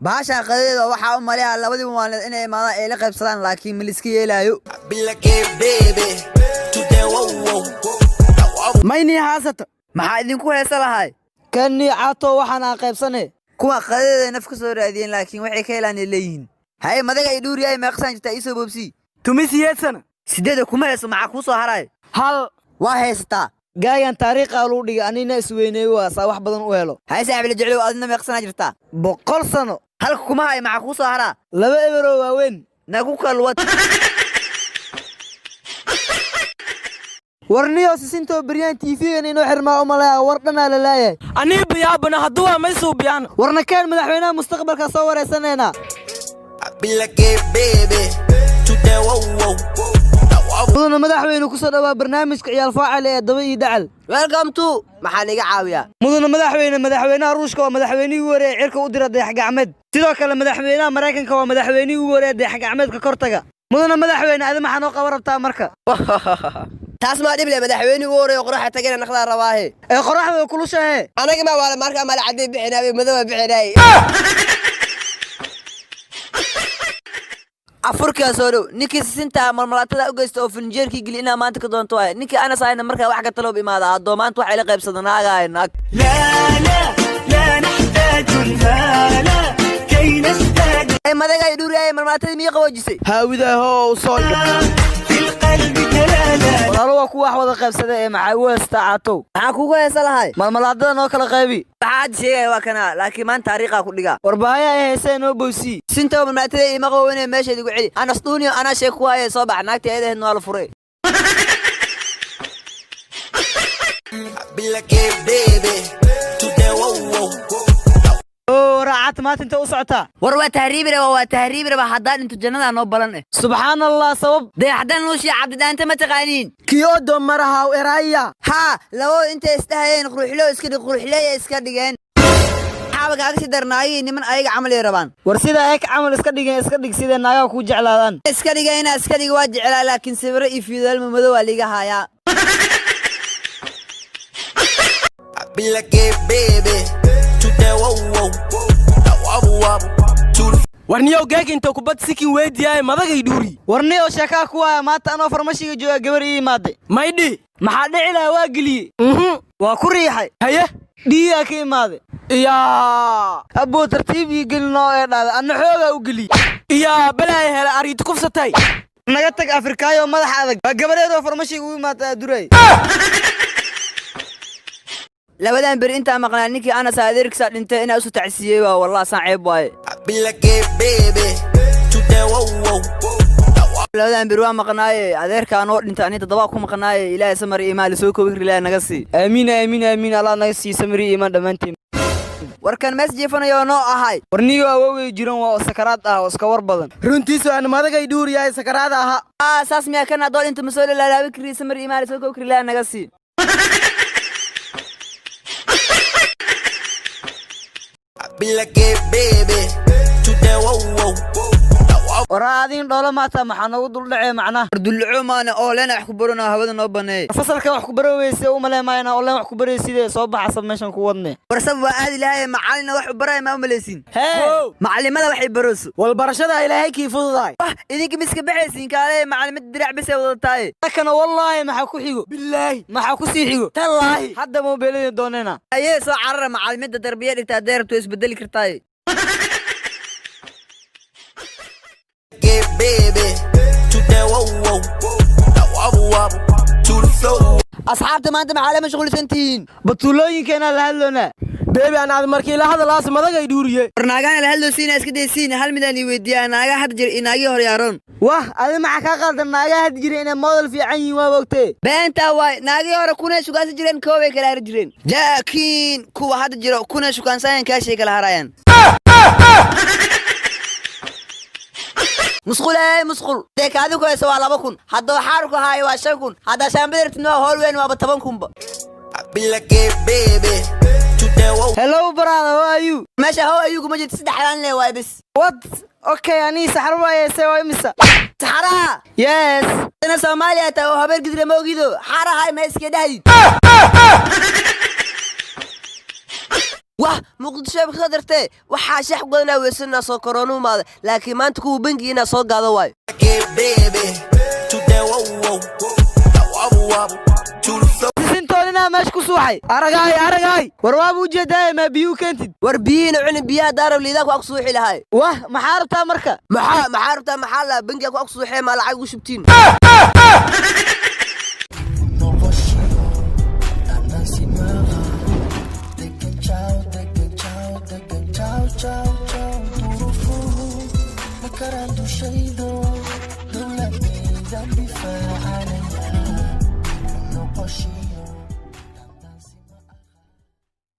baasha qadeeda waxa u maleeyaa labadii maalin inay imaadaan ay la qaybsadaan laakiin miliski yeelayo mayni haasata maxaa idinku heesa lahay kanni caato waxaan qaybsanay kuwa qadeeda naf ka soo raadiyeen laakiin waxay ka helaan leeyihiin hay madaga ay dhuuriyay meeqsan jirta isoo boobsi tumisiyadsan sideeda kuma heeso maxaa ku soo haray hal waa heestaa gaayan taariikha loo dhigay anina isweyneey waa wax badan u helo hay saaxiib la jecel adna meeqsan jirta 100 sano halka kuma hay maxaa ku soo haraa laba euro waaweyn nagu kalwad warniyo sisinto bariyaan TV-ga inoo xirmaa u malaa war dhana la laayay ani biyaabana haduu ma soo biyaan warna kaan madaxweynaha mustaqbalka soo wareysanayna mudana madaxweyne ku soo dhawaa barnaamijka ciyaal faacil ee daba ii dacal welcome to maxaa laga caawiyaa mudana madaxweynaha Ruushka waa madaxweynihii ugu horeeyay cirka u diray dayax gacmeed sidoo kale madaxweynaha Mareykanka waa madaxweynihii ugu horeeyay dayax gacmeedka kortaga mudana madaxweyne aad maxaa noo qaban rabtaa marka taas ma dhib leh madaxweynuhu ugu horeeyay qoraxda tagayna naqdaa rabaahe ee qoraxda ku lushahay anaga ma wala marka ma la cadii bixinay madaba bixinay afurka soo dhow ninkii sisinta marmalatada u geysto oo finjeerkii gali inaa maanta ka doonto waay ninkii ana saayna markaa wax ka taloob imaada adoo maanta wax ila qaybsadanaaga naag la naxtaaju alhala kay nastad ay madaga ay dhuriyay marmalatada miya qaboojisay haawida hoo soo fil qalbi kalala walaalo ku wax wada qaybsada ee maxay u heestaato maxaa kugu heesa lahay marmalatada noo kala qaybi waxaad sheegay waa kana laakiin maanta taariikha ku dhiga warbaaya ay heeseen oo bowsi sinta marmalatada ima qaboonay meesha igu celi ana studio ana sheeg ku hayay soo bax naagta ayadeen waa la furay raacad maanta inta u socota war waa tahriibira haddaan intu jannada noo balan subhanallah sabab dayaxdan loo shii cabdidaanta ma taqaaniin kiyo domaraha eraya ha lawo inta isdahayeen quruxleey iska dhigeen xaabaga agsi darnaayay niman ayaga camal ay rabaan war sida ay camal iska dhig sida naaga ku jeclaadaan iska dhig waa jeclaa laakiin sawiro iyo fiidal madow waa liga hayaa warniyo gaag inta ku bad sikin weydiyay madagay dhuuri warniyo shaka ku waa maanta anoo farmashiga jooga gabar ii imaade maydhi maxaa dhici lahaa waa galiye waa ku riixay haye dhiiga ka imaade abo tartiib ii gelino ee dhaada ana xooga u galiye balaay hela ariid kufsatay naga tag afrikaayo madax adag gabareedo farmashiga u imaade duray labadan bir inta maqnaa ninkii ana saadirkisa dhintay inaa isu tacsiyay waa wallahi saan ceeb waaye labadan bir waa maqnaaye adeerka noo dhintay ani dadaba ku maqnaaye ilaahay samari iimaan soo koobir ilaahay naga sii amiin allah naga sii samari iimaan dhamaantiin warkan mees jeefanayo noo ahay warniyo awowey jiran waa sakaraad oo iska war badan runtiisu aan madagay dhuuriyay sakaraad aha saas miya kana dool inta masoo laalaabi kari samari iimaan soo koobir ilaahay naga sii waraadin dholo maata maxaa nagu dul dhacay macna dulco maana oo leena wax ku barana hawada noo baneey fasalka wax ku baroweysay u maleemayna oo leen wax ku bareyside soo baxay meeshan ku wadne warsab waa aad ilaahay macalina wax u baray ma umaleesin macalimada waxay barooso wal barashada ilaahay kii fududaay idinka miska baxaysin kaale macalimada dirac bis ay wadataay kana wallahi maxaa ku xigo billahi maxaa ku sii xigo tallaahi hadda mobilada doonena ayee soo carara macalimada darbiya dhigta deerto isbedeli kartaay أصحابتي ما أنت معلم مشغول سنتين بطولين كنا لهالنا بيبي أنا عاد مركي لا هذا لازم ماذا يدوريه برناجان لهالو سينا إسكدي سينا هل مداني ودي أنا أجا حد جري إن أجي هريارون واه أنا معك أقل أنا أجا حد جري أنا مودل في عيني ووقتي بنت واي ناجي هرا كنا شو كان سجرين كوي كلا رجرين لكن كوا حد جري كنا شو كان ساين كاشي كلا هرايان مسخول ديك هذا كويس ولا بكون هذا حارك هاي واشكون هذا شامبر تنو هول وين ما بتبانكم Hello brother, how are you? ماشي how are you كم جيت سدحلان لي واي بس What? Okay يعني سحر واي سوي مسا سحرة Yes أنا سوماليا تاو هبر قدر موجودو حارة هاي ما يسكت هاي wah muqdisho bkhadarte waxa shax qodana weesana soo koronu maada laakiin maanta ku bangiina soo gaado way sintoonina meesh ku suuxay aragay war waa buu jeeday ma biyu keentid war biina cuni biya darab liidaa ku suuxi lahay wah maxaa rabtaa marka maxaa rabtaa maxaa la bangiga ku suuxay ma lacag u shubtiin Makarando shaydo dawladayda difaacanaya no qoshi